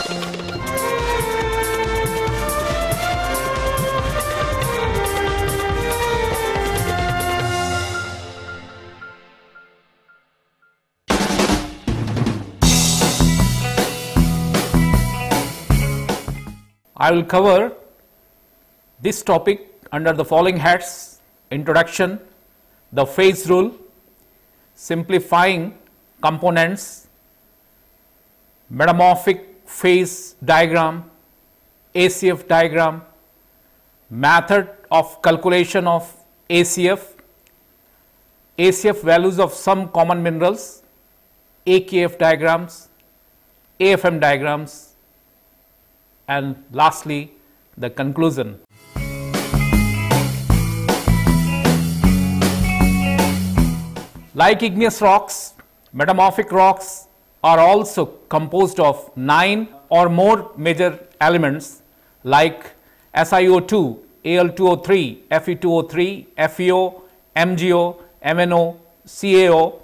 I will cover this topic under the following heads: introduction, the phase rule, simplifying components, metamorphic phase diagram, ACF diagram, method of calculation of ACF, ACF values of some common minerals, AKF diagrams, AFM diagrams, and lastly the conclusion. Like igneous rocks, metamorphic rocks are also composed of 9 or more major elements like SiO2, Al2O3, Fe2O3, FeO, MgO, MnO, CaO,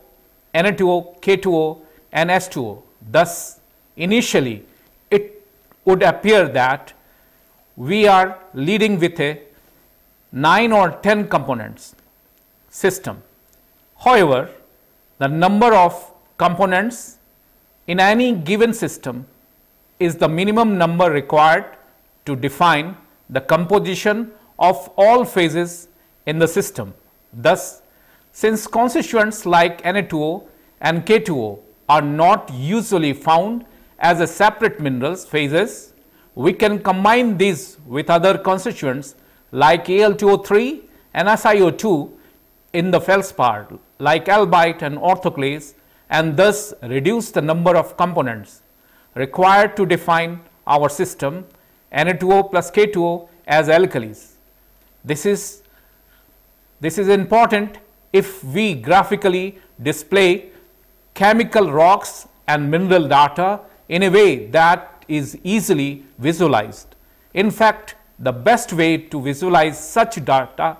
Na2O, K2O and H2O. Thus, initially it would appear that we are leading with a 9 or 10 components system. However, the number of components in any given system is the minimum number required to define the composition of all phases in the system. Thus, since constituents like Na2O and K2O are not usually found as a separate minerals phases, we can combine these with other constituents like Al2O3 and SiO2 in the feldspar like albite and orthoclase, and thus reduce the number of components required to define our system Na2O plus K2O as alkalis. This is important if we graphically display chemical rocks and mineral data in a way that is easily visualized. In fact, the best way to visualize such data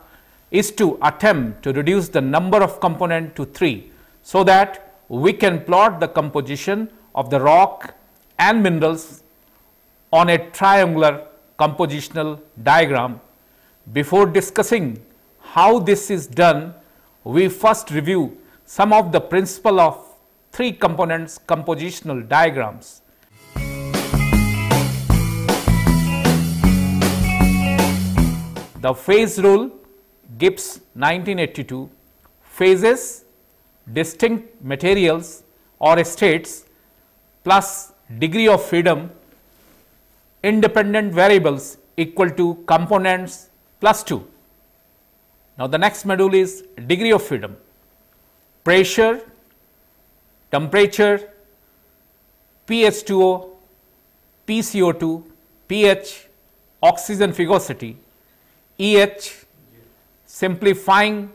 is to attempt to reduce the number of components to 3, so that we can plot the composition of the rock and minerals on a triangular compositional diagram. Before discussing how this is done, we first review some of the principles of 3 components compositional diagrams. The phase rule, Gibbs 1982, phases, distinct materials or states plus degree of freedom, independent variables equal to components plus 2. Now, the next module is degree of freedom, pressure, temperature, pH2O, pCO2, pH, oxygen phygosity, EH, simplifying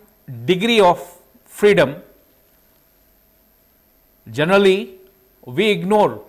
degree of freedom. Generally, we ignore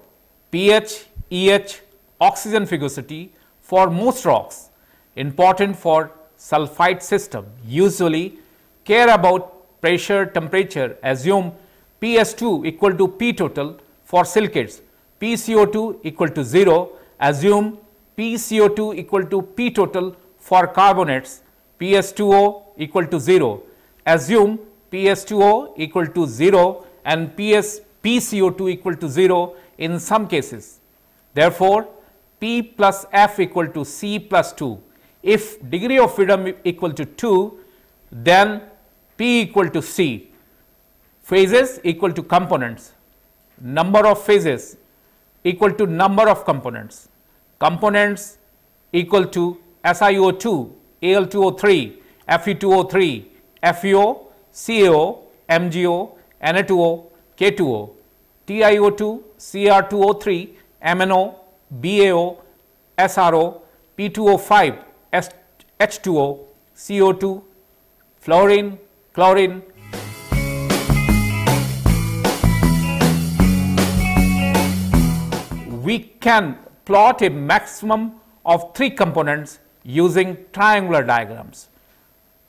pH, EH, oxygen phygosity for most rocks important for sulfide system. Usually care about pressure, temperature, assume PS2 equal to P total for silicates, PCO2 equal to 0, assume PCO2 equal to P total for carbonates, PS2O equal to 0, assume PS2O equal to 0 and PCO2 equal to 0 in some cases. Therefore, P plus F equal to C plus 2. If degree of freedom equal to 2, then P equal to C. Phases equal to components. Number of phases equal to number of components. Components equal to SiO2, Al2O3, Fe2O3, FeO, CaO, MgO, Na2O, K2O, TiO2, Cr2O3, MnO, BaO, SrO, P2O5, H2O, CO2, fluorine, chlorine. We can plot a maximum of 3 components using triangular diagrams.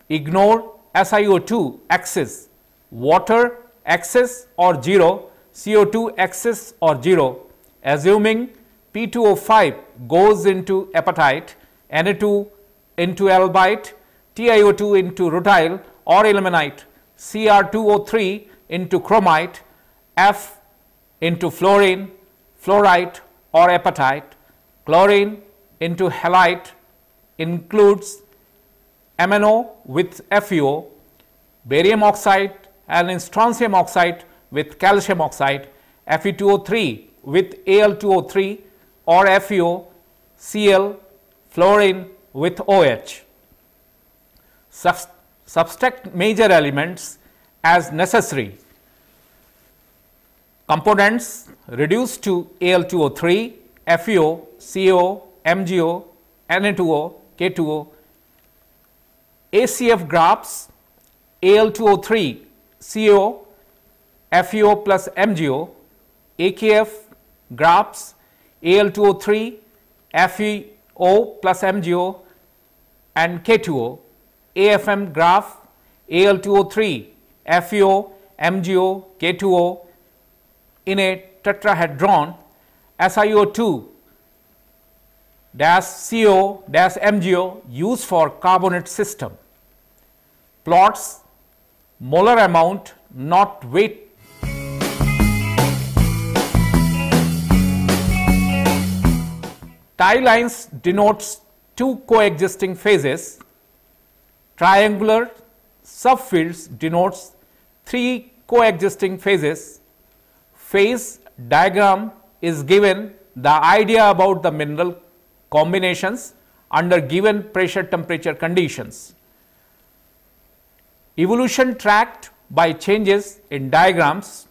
Ignore SiO2 axis, water axis or 0, CO2 axis or 0, assuming P2O5 goes into apatite, Na2 into albite, TiO2 into rutile or ilmenite, Cr2O3 into chromite, F into fluorine, fluorite or apatite, chlorine into halite, includes MnO with FeO, barium oxide and strontium oxide with calcium oxide, Fe2O3 with Al2O3 or FeO, Cl, fluorine with OH. Subtract major elements as necessary. Components reduced to Al2O3, FeO, CO, MgO, Na2O, K2O, ACF graphs Al2O3, CO, FeO plus MgO, AKF graphs Al2O3, FeO plus MgO and K2O, AFM graph Al2O3, FeO, MgO, K2O in a tetrahedron, SiO2 CO MgO used for carbonate system. Plots molar amount, not weight. Tie lines denotes two coexisting phases. Triangular subfields denotes three coexisting phases. Phase diagram is given the idea about the mineral combinations under given pressure temperature conditions. Evolution tracked by changes in diagrams.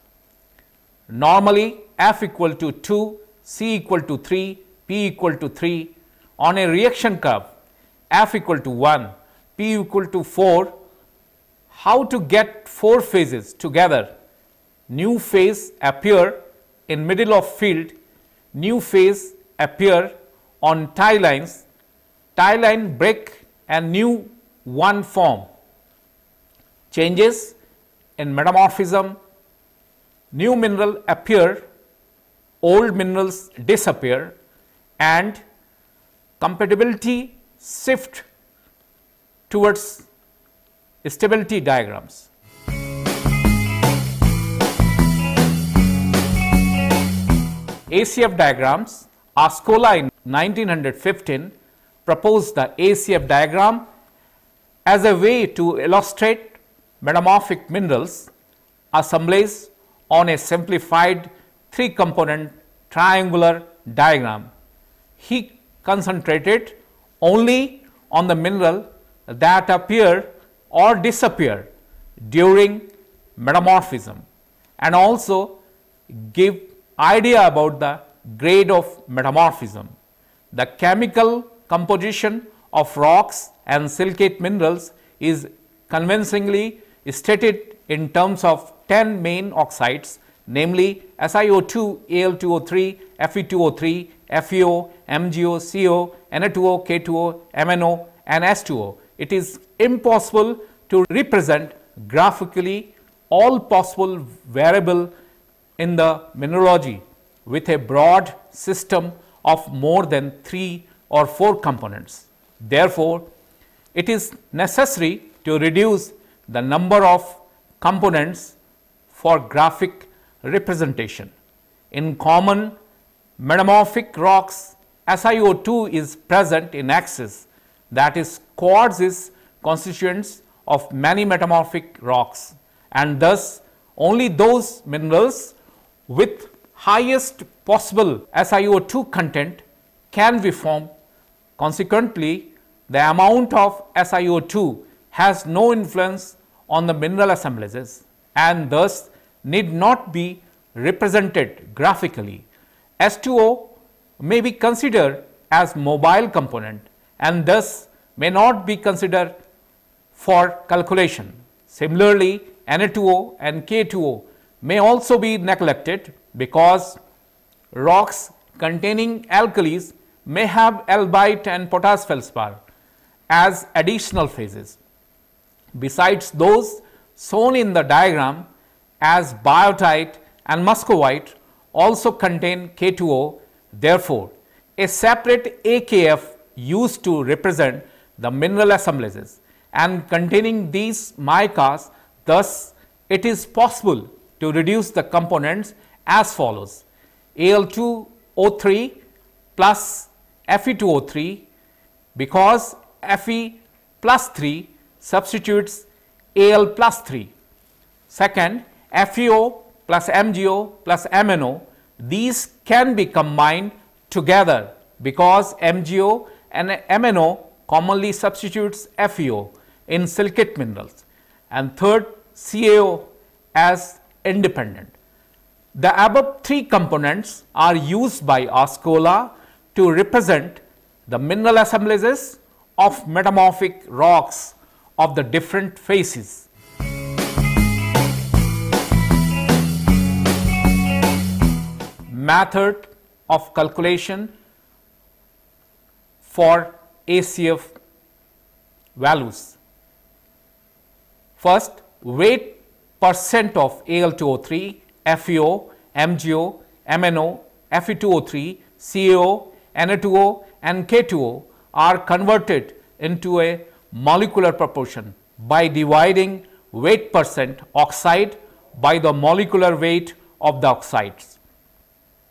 Normally F equal to 2, C equal to 3, P equal to 3. On a reaction curve, F equal to 1, P equal to 4. How to get four phases together? New phase appear in middle of field, new phase appear on tie lines, tie line break and new one form. Changes in metamorphism, new mineral appear, old minerals disappear, and compatibility shift towards stability diagrams. ACF diagrams. Ascola in 1915 proposed the ACF diagram as a way to illustrate metamorphic minerals assemblage on a simplified three component triangular diagram. He concentrated only on the mineral that appear or disappear during metamorphism and also give idea about the grade of metamorphism. The chemical composition of rocks and silicate minerals is convincingly stated in terms of 10 main oxides, namely SiO2, Al2O3, Fe2O3, FeO, MgO, CO, Na2O, K2O, MnO and S2O. It is impossible to represent graphically all possible variable in the mineralogy with a broad system of more than 3 or 4 components. Therefore, it is necessary to reduce the number of components for graphic representation. In common metamorphic rocks, SiO2 is present in excess, that is, quartz is constituents of many metamorphic rocks, and thus only those minerals with highest possible SiO2 content can be formed. Consequently, the amount of SiO2 has no influence on the mineral assemblages and thus need not be represented graphically. S2O may be considered as mobile component and thus may not be considered for calculation. Similarly, Na2O and K2O may also be neglected because rocks containing alkalis may have albite and potash feldspar as additional phases. Besides those shown in the diagram as biotite and muscovite also contain K2O, Therefore, a separate AKF used to represent the mineral assemblages and containing these micas. Thus, it is possible to reduce the components as follows: Al2O3 plus Fe2O3, because Fe plus 3 substitutes Al plus 3. Second, FeO plus MgO plus MnO, these can be combined together because MgO and MnO commonly substitutes FeO in silicate minerals. And third, CaO as independent. The above three components are used by Ascola to represent the mineral assemblages of metamorphic rocks of the different phases. Method of calculation for ACF values. First, weight percent of Al2O3, FeO, MgO, MnO, Fe2O3, CaO, Na2O and K2O are converted into a molecular proportion by dividing weight percent oxide by the molecular weight of the oxides.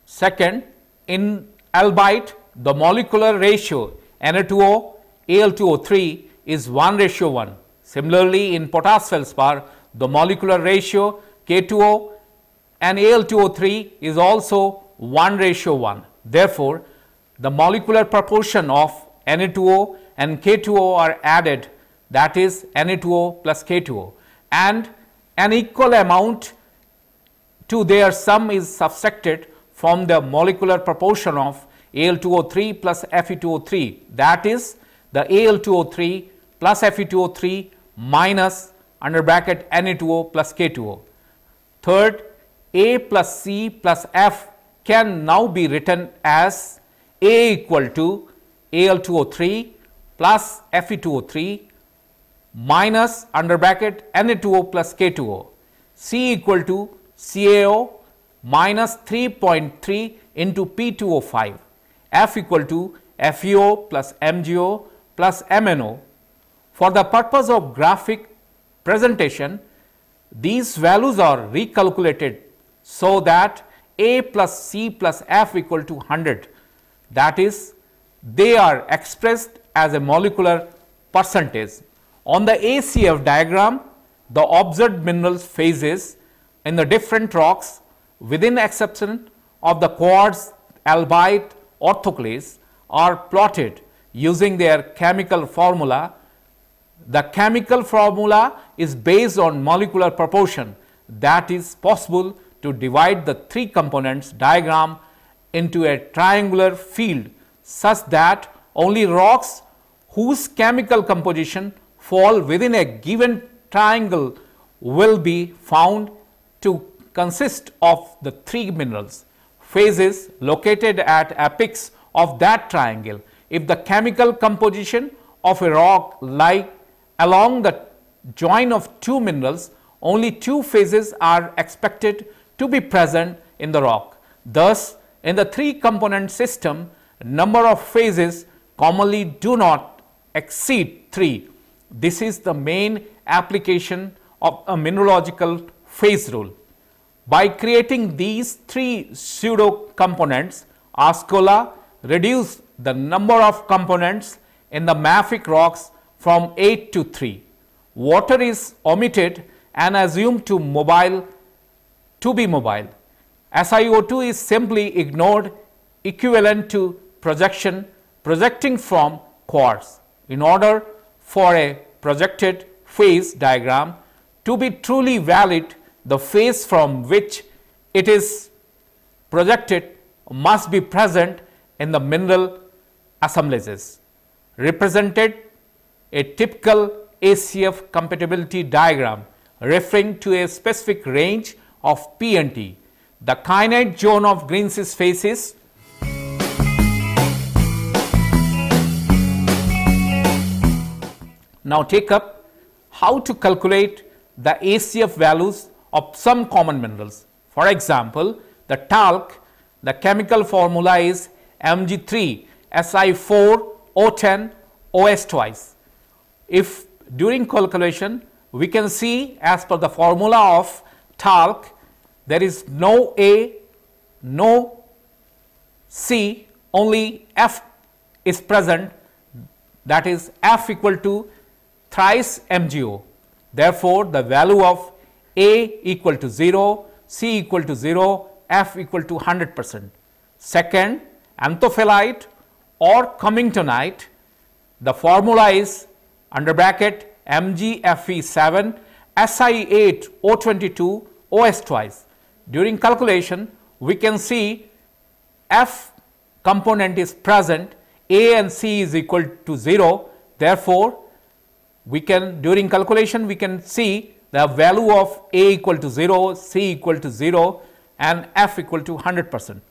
Second, in albite, the molecular ratio Na2O, Al2O3 is 1:1. Similarly, in potash feldspar, the molecular ratio K2O and Al2O3 is also 1:1. Therefore, the molecular proportion of Na2O and K2O are added, that is Na2O plus K2O, and an equal amount to their sum is subtracted from the molecular proportion of Al2O3 plus Fe2O3, that is the Al2O3 plus Fe2O3 minus under bracket Na2O plus K2O. Third, A plus C plus F can now be written as A equal to Al2O3 plus Fe2O3 minus under bracket Na2O plus K2O, C equal to CaO minus 3.3 into P2O5, F equal to FeO plus MgO plus MnO. For the purpose of graphic presentation, these values are recalculated so that A plus C plus F equal to 100, that is, they are expressed as a molecular percentage. On the ACF diagram, the observed mineral phases in the different rocks, within exception of the quartz, albite, orthoclase, are plotted using their chemical formula. The chemical formula is based on molecular proportion, that is possible to divide the three components diagram into a triangular field such that only rocks whose chemical composition fall within a given triangle will be found to consist of the three minerals phases located at apex of that triangle. If the chemical composition of a rock lie along the join of two minerals, only two phases are expected to be present in the rock. Thus, in the three component system, number of phases commonly do not exceed 3. This is the main application of a mineralogical phase rule. By creating these three pseudo components, Ascola reduced the number of components in the mafic rocks from 8 to 3. Water is omitted and assumed to be mobile. SiO2 is simply ignored, equivalent to projecting from quartz. In order for a projected phase diagram to be truly valid, the phase from which it is projected must be present in the mineral assemblages. Represented a typical ACF compatibility diagram referring to a specific range of P and T. The kyanite zone of Green's phases now take up how to calculate the ACF values of some common minerals. For example, the talc, the chemical formula is Mg3 Si4 O10 OS twice. If during calculation we can see, as per the formula of talc, there is no A, no C, only F is present, that is F equal to thrice MgO. Therefore, the value of A equal to 0, C equal to 0, F equal to 100%. Second, anthophyllite or cummingtonite, the formula is under bracket MgFe7 Si8 O22 OS twice. During calculation, we can see F component is present, A and C is equal to 0. Therefore, we can, during calculation, we can see the value of A equal to 0, C equal to 0 and F equal to 100%.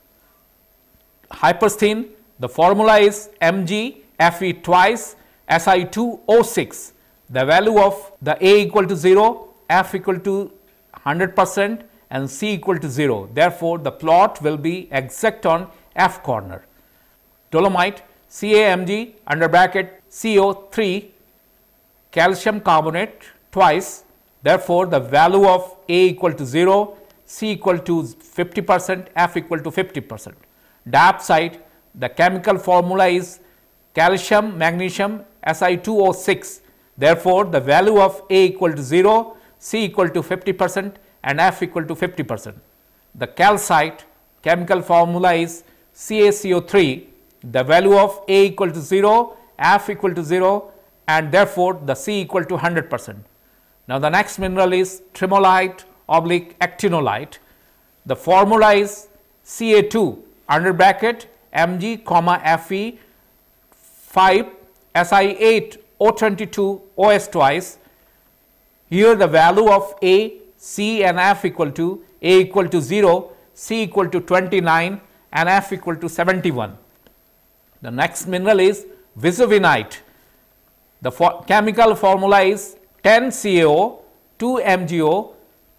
Hypersthene, the formula is Mg Fe twice Si2O6. The value of the A equal to 0, F equal to 100% and C equal to 0. Therefore, the plot will be exact on F corner. Dolomite, CaMg under bracket CO3 calcium carbonate twice. Therefore, the value of A equal to 0, C equal to 50%, F equal to 50%. Diopside, the chemical formula is calcium magnesium Si2O6. Therefore, the value of A equal to 0, C equal to 50% and F equal to 50%. The calcite, chemical formula is CaCO3. The value of A equal to 0, F equal to 0 and therefore, the C equal to 100%. Now, the next mineral is tremolite oblique actinolite. The formula is Ca2 under bracket Mg, Fe 5 Si8 O22 OS twice. Here the value of A, C and F equal to A equal to 0, C equal to 29 and F equal to 71. The next mineral is vesuvinite. The chemical formula is 10 CaO, 2 MgO,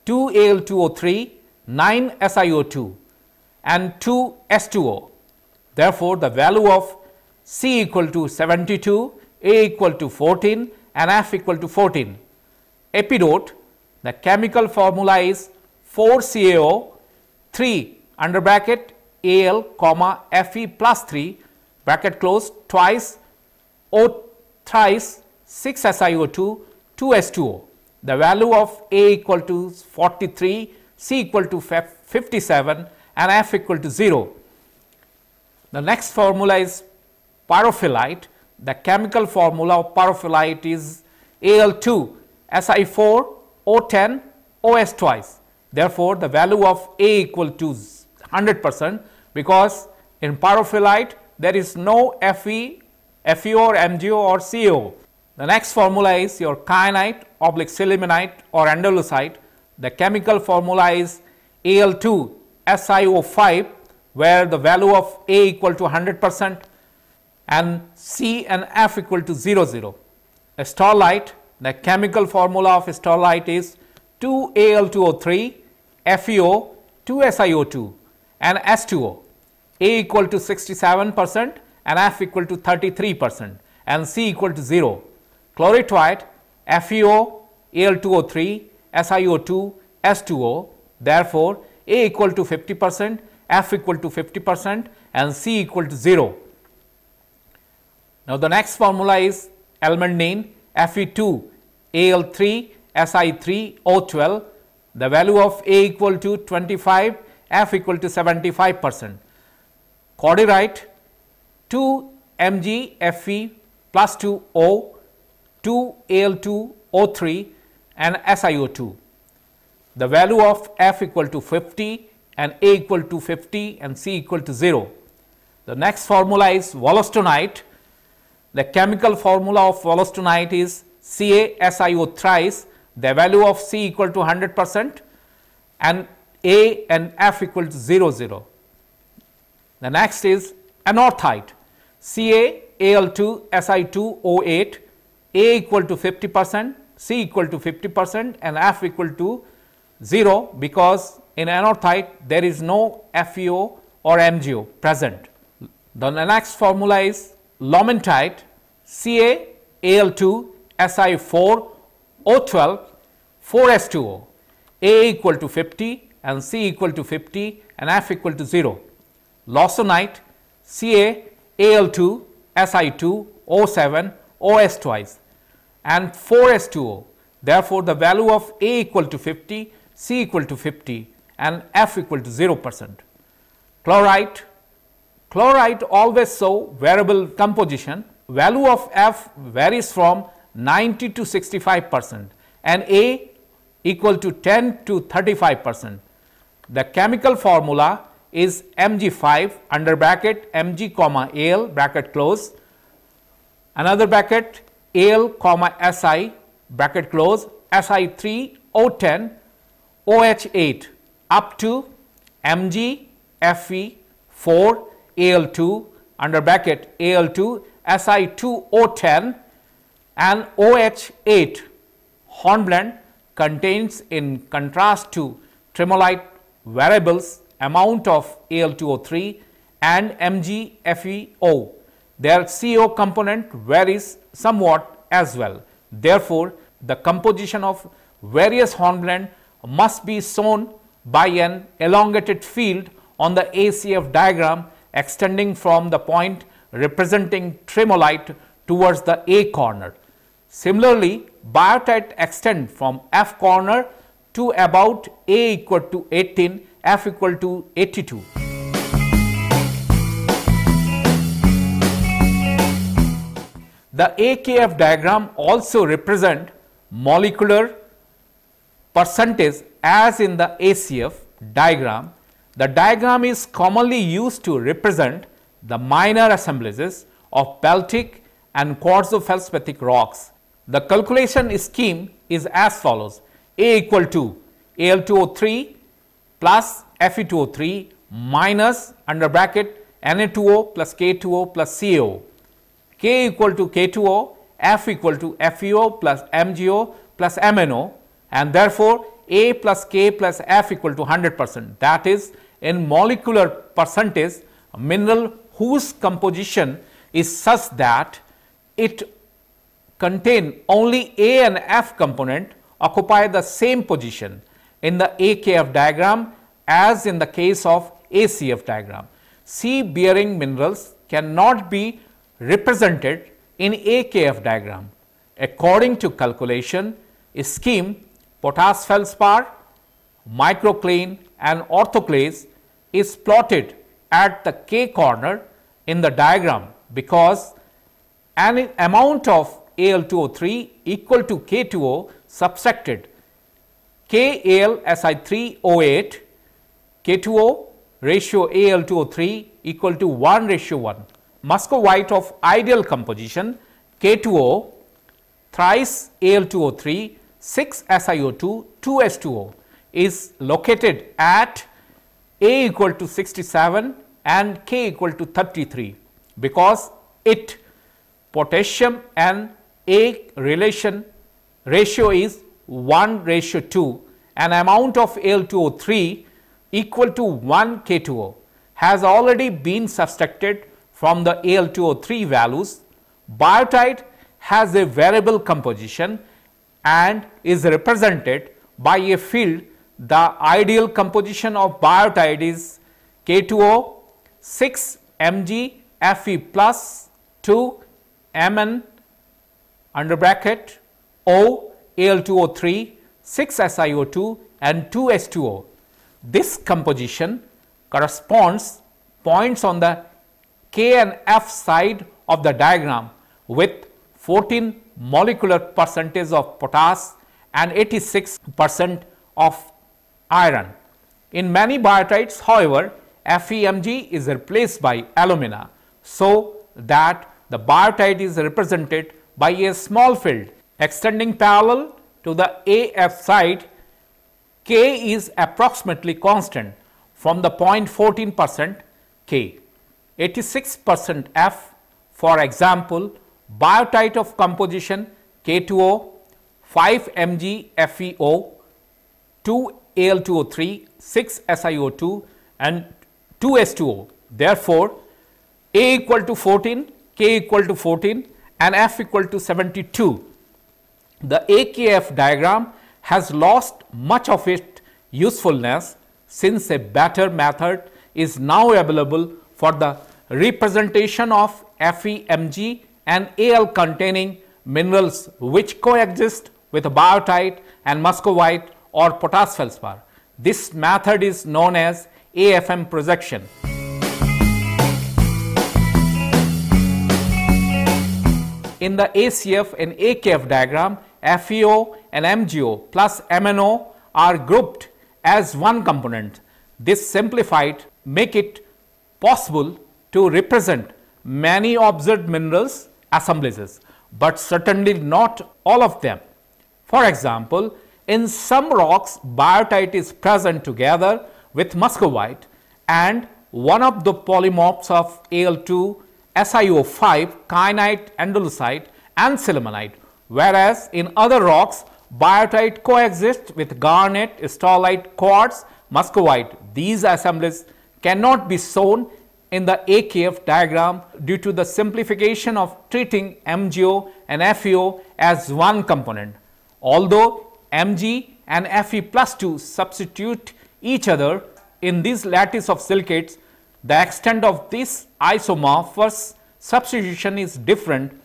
2 Al2O3, 9 SiO2 and 2 S2O. Therefore, the value of C equal to 72, A equal to 14 and F equal to 14. Epidote, the chemical formula is 4 CaO, 3 under bracket Al, Fe plus 3 bracket close twice O thrice 6 SiO2, 2 S2O. The value of A equal to 43, C equal to 57 and F equal to 0. The next formula is pyrophyllite. The chemical formula of pyrophyllite is Al2 Si4 O10 OS twice. Therefore, the value of A equal to 100% because in pyrophyllite there is no Fe, FeO or MgO or CO. The next formula is your kyanite oblique sillimanite or andalusite. The chemical formula is Al2 SiO5 where the value of A equal to 100% and C and F equal to 00. Sterlite, the chemical formula of sterlite is 2 Al2O3, FeO, 2 SiO2 and S2O. A equal to 67% and F equal to 33% and C equal to 0. Chloritoid, FeO, Al2O3, SiO2, S2O. Therefore, A equal to 50%, F equal to 50% and C equal to 0. Now, the next formula is almandine Fe2 Al3 Si3 O12. The value of A equal to 25, F equal to 75%. Cordierite 2 Mg Fe plus 2 O, 2 Al2 O3 and SiO2. The value of F equal to 50 and A equal to 50 and C equal to 0. The next formula is wollastonite. The chemical formula of wollastonite is CaSiO thrice. The value of C equal to 100% and A and F equal to 00. The next is anorthite. CaAl2 Si2O8, A equal to 50%, C equal to 50% and F equal to 0 because in anorthite there is no FeO or MgO present. The next formula is Lawmentite CaAl2Si4O12 4s2O, A equal to 50 and C equal to 50 and F equal to 0. Lawsonite CaAl2Si2O7 OS twice and 4s2O. Therefore, the value of A equal to 50, C equal to 50 and F equal to 0%. Chlorite always show variable composition. Value of F varies from 90 to 65% and A equal to 10 to 35%. The chemical formula is Mg5 under bracket Mg comma Al bracket close, another bracket Al comma Si bracket close, Si3O10 OH8 up to Mg Fe4 Al2 under bracket Al2 Si2O10 and OH8 hornblende contains, in contrast to tremolite variables, amount of Al2O3 and MgFeO. Their CO component varies somewhat as well. Therefore, the composition of various hornblende must be shown by an elongated field on the ACF diagram extending from the point representing tremolite towards the A corner. Similarly, biotite extend from F corner to about A equal to 18, F equal to 82. The AKF diagram also represent molecular percentage as in the ACF diagram. The diagram is commonly used to represent the minor assemblages of beltic and quartzo-feldspathic rocks. The calculation scheme is as follows: A equal to Al2O3 plus Fe2O3 minus under bracket Na2O plus K2O plus CaO, K equal to K2O, F equal to FeO plus MgO plus MnO, and therefore A plus K plus F equal to 100%. That is, in molecular percentage, a mineral whose composition is such that it contain only A and F component occupy the same position in the AKF diagram as in the case of ACF diagram. C bearing minerals cannot be represented in AKF diagram. According to calculation scheme, potash feldspar, microcline and orthoclase is plotted at the K corner in the diagram because an amount of Al2O3 equal to K2O subtracted KAlSi3O8 K2O ratio Al2O3 equal to 1:1. Muscovite of ideal composition K2O thrice Al2O3 6SiO2 2S2O is located at A equal to 67 and K equal to 33 because it potassium and A ratio is 1:2 and amount of Al2O3 equal to 1 K2O has already been subtracted from the Al2O3 values. Biotite has a variable composition and is represented by a field. The ideal composition of biotite is K2O 6 Mg Fe plus 2 Mn under bracket O Al2O3 6 SiO2 and 2 H2O. This composition corresponds points on the K and F side of the diagram with 14 molecular percentage of potash and 86% of iron. In many biotites, however, FeMg is replaced by alumina, so that the biotite is represented by a small field extending parallel to the AF side. K is approximately constant from the 0.14% K, 86% F. For example, biotite of composition K2O 5 Mg FeO 2 Al2O3 6 SiO2 and 2 H2O. Therefore, A equal to 14, K equal to 14 and F equal to 72. The AKF diagram has lost much of its usefulness since a better method is now available for the representation of FeMg and Al containing minerals which coexist with biotite and muscovite or potash feldspar. This method is known as AFM projection. In the ACF and AKF diagram, FeO and MgO plus MnO are grouped as one component. This simplified make it possible to represent many observed minerals assemblages, but certainly not all of them. For example, in some rocks, biotite is present together with muscovite and one of the polymorphs of Al2, SiO5, kyanite, andesite and sillimanite, whereas in other rocks, biotite coexists with garnet, sterlite, quartz, muscovite. These assemblies cannot be shown in the AKF diagram due to the simplification of treating MgO and FeO as one component. Although Mg and Fe plus 2 substitute each other in this lattice of silicates, the extent of this isomorphous substitution is different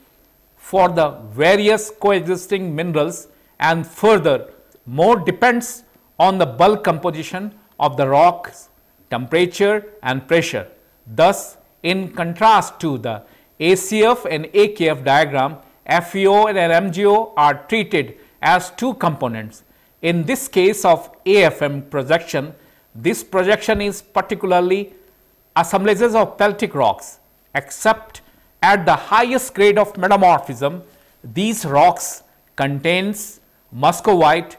for the various coexisting minerals and further more depends on the bulk composition of the rocks, temperature and pressure. Thus, in contrast to the ACF and AKF diagram, FeO and MgO are treated as two components. In this case of AFM projection, this projection is particularly assemblages of peltic rocks, except at the highest grade of metamorphism. These rocks contains muscovite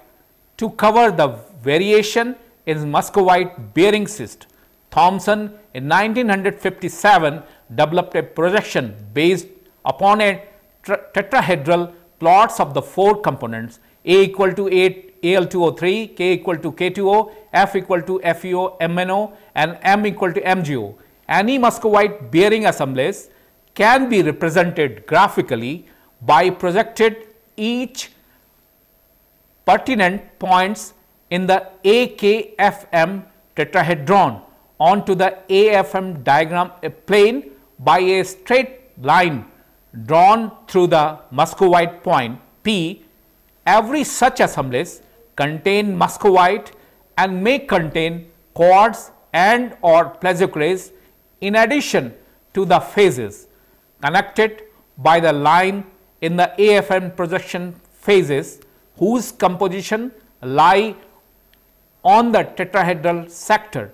to cover the variation in muscovite bearing cyst. Thomson in 1957 developed a projection based upon a tetrahedral plots of the four components A equal to Al2O3, K equal to K2O, F equal to FeO, MnO and M equal to MgO. Any muscovite bearing assemblies can be represented graphically by projected each pertinent points in the AKFM tetrahedron onto the AFM diagram plane by a straight line drawn through the muscovite point P. Every such assemblies contain muscovite and may contain quartz and or plagioclase in addition to the phases connected by the line in the AFM projection phases whose composition lie on the tetrahedral sector.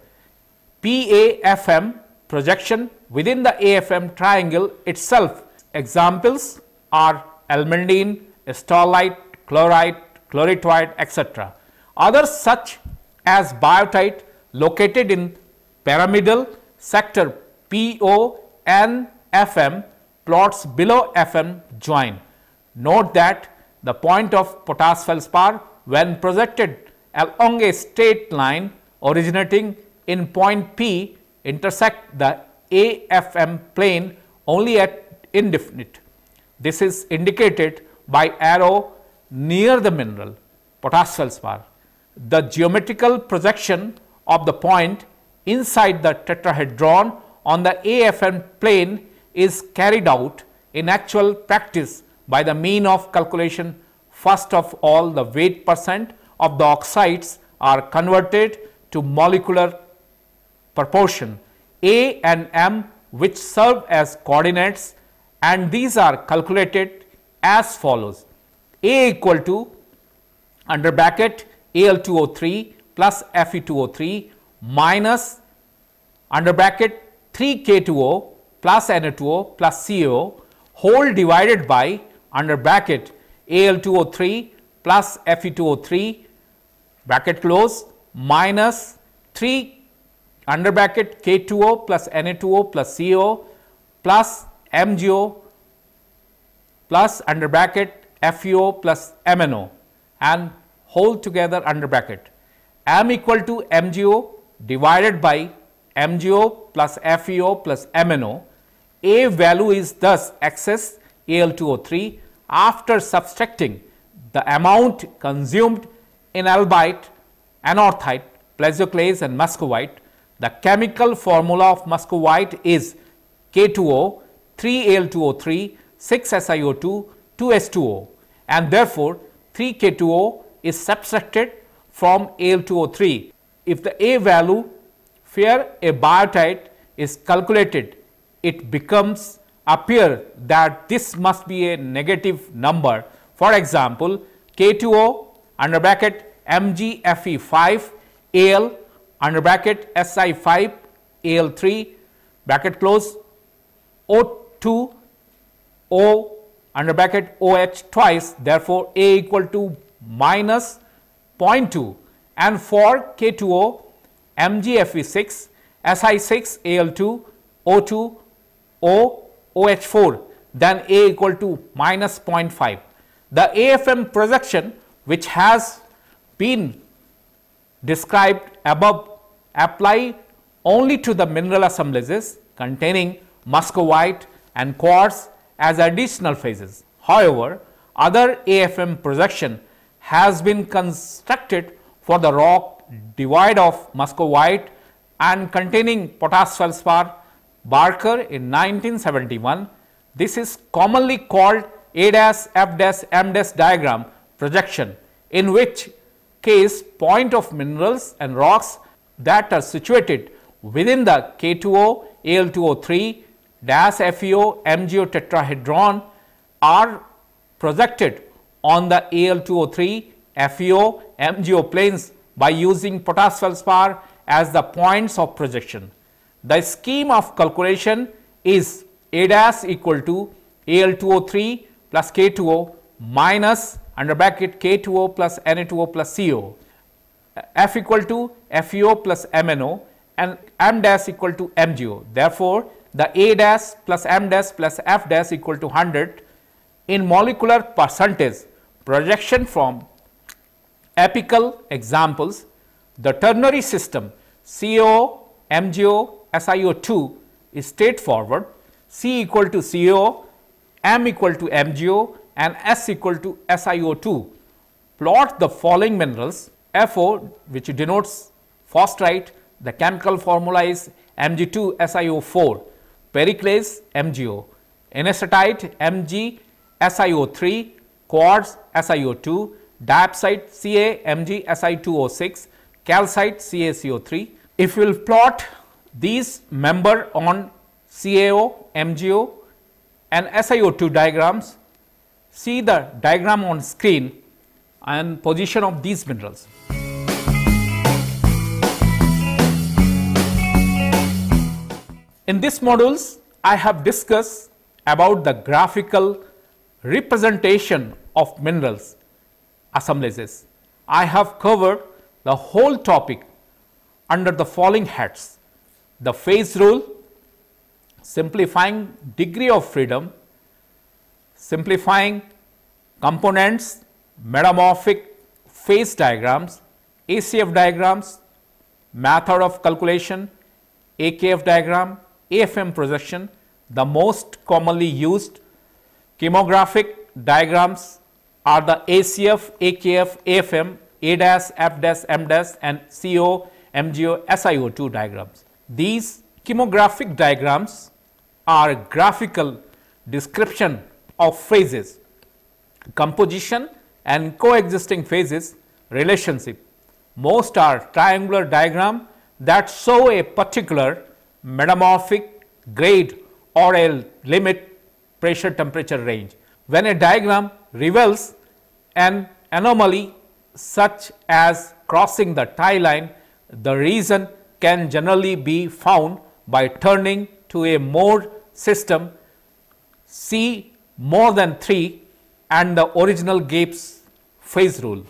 PAFM projection within the AFM triangle itself. Examples are almandine, sterlite, chlorite, chloritoid, etc. Others such as biotite located in pyramidal sector PO and FM plots below FM join. Note that the point of potash feldspar when projected along a straight line originating in point P intersect the AFM plane only at indefinite. This is indicated by arrow near the mineral potash feldspar. The geometrical projection of the point inside the tetrahedron on the AFM plane is carried out in actual practice by the mean of calculation. First of all, the weight percent of the oxides are converted to molecular proportion A and M, which serve as coordinates, and these are calculated as follows: A equal to under bracket Al2O3 plus Fe2O3 minus under bracket 3K2O plus Na2O plus CO whole divided by under bracket Al2O3 plus Fe2O3 bracket close minus 3 under bracket K2O plus Na2O plus CO plus MgO plus under bracket FeO plus MnO and whole together under bracket. M equal to MgO divided by MgO plus FeO plus MnO. A value is thus excess Al2O3 after subtracting the amount consumed in albite, anorthite, plesioclase and muscovite. The chemical formula of muscovite is K2O, 3Al2O3, 6SiO2, 2H2O, and therefore 3K2O is subtracted from Al2O3. If the A value for a biotite is calculated, it becomes appear that this must be a negative number. For example, K2O under bracket MgFe5 Al under bracket Si5 Al3 bracket close, O2 O under bracket OH twice, therefore A equal to minus 0.2, and for K2O MgFe6 Si6 Al2 O2 O OH4, then A equal to minus 0.5. The AFM projection which has been described above apply only to the mineral assemblages containing muscovite and quartz as additional phases. However, other AFM projection has been constructed for the rock devoid of muscovite and containing potash feldspar, Barker in 1971. This is commonly called A-F-M' diagram projection, in which case point of minerals and rocks that are situated within the K2O, Al2O3, FeO, MgO tetrahedron are projected on the Al2O3, FeO, MgO planes by using potash feldspar as the points of projection. The scheme of calculation is A' equal to Al2O3 plus K2O minus under bracket K2O plus Na2O plus CO, F equal to FeO plus MnO, and M dash equal to MgO. Therefore, the A dash plus M dash plus F dash equal to 100. In molecular percentage projection from apical examples, the ternary system CO, MgO, SiO2 is straightforward. C equal to CO, M equal to MgO, and S equal to SiO2. Plot the following minerals. FO, which denotes phosphorite, the chemical formula is Mg2SiO4, periclase MgO, anisotite MgSiO3, quartz SiO2, diopside CaMgSi2O6, calcite CaCO3. If we will plot these member on CaO, MgO and SiO2 diagrams, see the diagram on screen and position of these minerals. In this modules, I have discussed about the graphical representation of minerals assemblages. I have covered the whole topic under the following heads: the phase rule, simplifying degree of freedom, simplifying components, metamorphic phase diagrams, ACF diagrams, method of calculation, AKF diagram, AFM projection. The most commonly used chemographic diagrams are the ACF, AKF, AFM, A-, F-, M-, and CO, MgO, SiO2 diagrams. These chemographic diagrams are graphical description of phases, composition and coexisting phases relationship. Most are triangular diagram that show a particular metamorphic grade or a limit pressure temperature range. When a diagram reveals an anomaly such as crossing the tie line, the reason can generally be found by turning to a mode system C more than 3 and the original Gibbs phase rule.